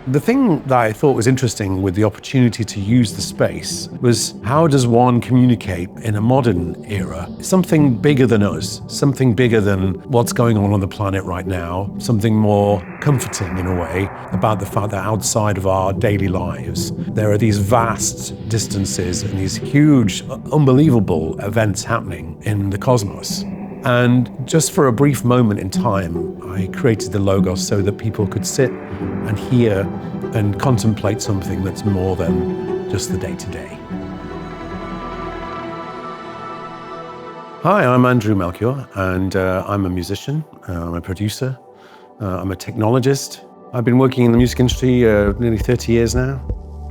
The thing that I thought was interesting with the opportunity to use the space was, how does one communicate in a modern era? Something bigger than us, something bigger than what's going on the planet right now, something more comforting in a way about the fact that outside of our daily lives, there are these vast distances and these huge, unbelievable events happening in the cosmos. And just for a brief moment in time, I created the Logos so that people could sit and hear and contemplate something that's more than just the day-to-day. Hi, I'm Andrew Melchior, and I'm a musician, I'm a producer, I'm a technologist. I've been working in the music industry nearly 30 years now.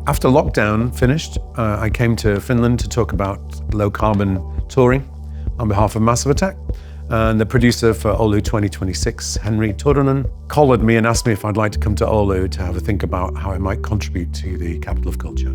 After lockdown finished, I came to Finland to talk about low-carbon touring on behalf of Massive Attack. And the producer for Oulu2026, Henry Turunen, collared me and asked me if I'd like to come to Oulu to have a think about how I might contribute to the capital of culture.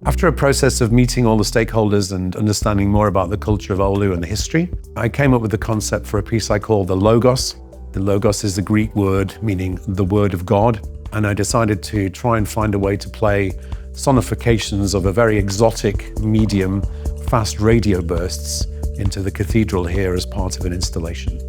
After a process of meeting all the stakeholders and understanding more about the culture of Oulu and the history, I came up with the concept for a piece I call the Logos. The Logos is the Greek word meaning the word of God. And I decided to try and find a way to play sonifications of a very exotic medium, fast radio bursts, into the cathedral here as part of an installation.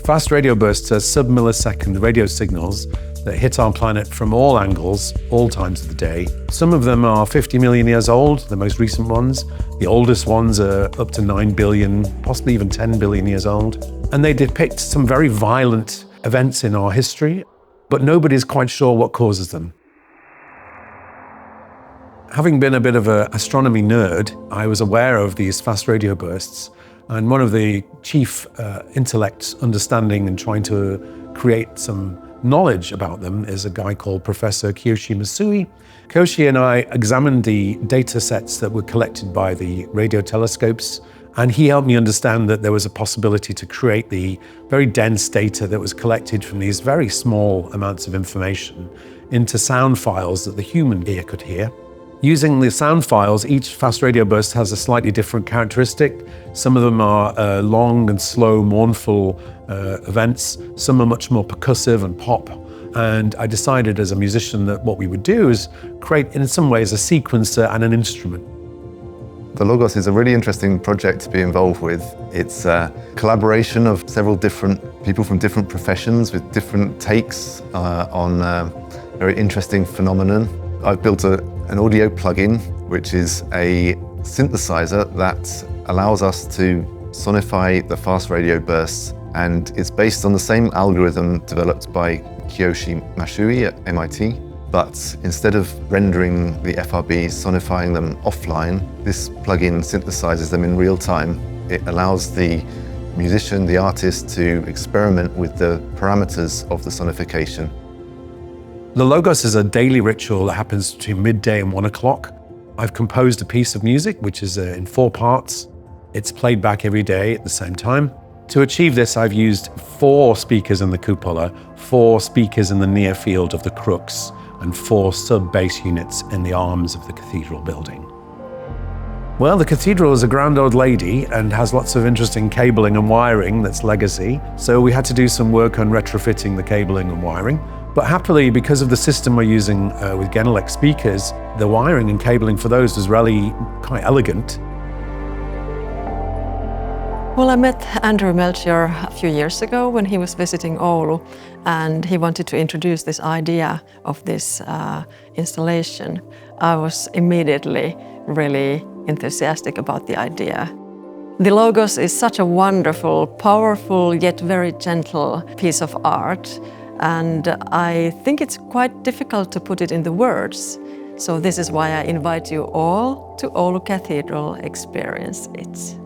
Fast radio bursts are sub-millisecond radio signals that hit our planet from all angles, all times of the day. Some of them are 50 million years old, the most recent ones. The oldest ones are up to 9 billion, possibly even 10 billion years old. And they depict some very violent events in our history, but nobody's quite sure what causes them. Having been a bit of an astronomy nerd, I was aware of these fast radio bursts, and one of the chief intellects understanding and trying to create some knowledge about them is a guy called Professor Kiyoshi Masui. Kiyoshi and I examined the data sets that were collected by the radio telescopes, and he helped me understand that there was a possibility to create the very dense data that was collected from these very small amounts of information into sound files that the human ear could hear. Using the sound files, each fast radio burst has a slightly different characteristic. Some of them are long and slow, mournful events. Some are much more percussive and pop. And I decided as a musician that what we would do is create, in some ways, a sequencer and an instrument. The Logos is a really interesting project to be involved with. It's a collaboration of several different people from different professions with different takes on a very interesting phenomenon. I've built an audio plugin, which is a synthesizer that allows us to sonify the fast radio bursts, and it's based on the same algorithm developed by Kiyoshi Masui at MIT. But instead of rendering the FRBs, sonifying them offline, this plugin synthesizes them in real time. It allows the musician, the artist, to experiment with the parameters of the sonification. The Logos is a daily ritual that happens between midday and 1 o'clock. I've composed a piece of music which is in 4 parts. It's played back every day at the same time. To achieve this, I've used 4 speakers in the cupola, 4 speakers in the near field of the crux, and 4 sub-bass units in the arms of the cathedral building. Well, the cathedral is a grand old lady and has lots of interesting cabling and wiring that's legacy, so we had to do some work on retrofitting the cabling and wiring. But happily, because of the system we're using with Genelec speakers, the wiring and cabling for those was really quite elegant. Well, I met Andrew Melchior a few years ago when he was visiting Oulu, and he wanted to introduce this idea of this installation. I was immediately really enthusiastic about the idea. The Logos is such a wonderful, powerful, yet very gentle piece of art. And I think it's quite difficult to put it in the words. So this is why I invite you all to Oulu Cathedral, experience it.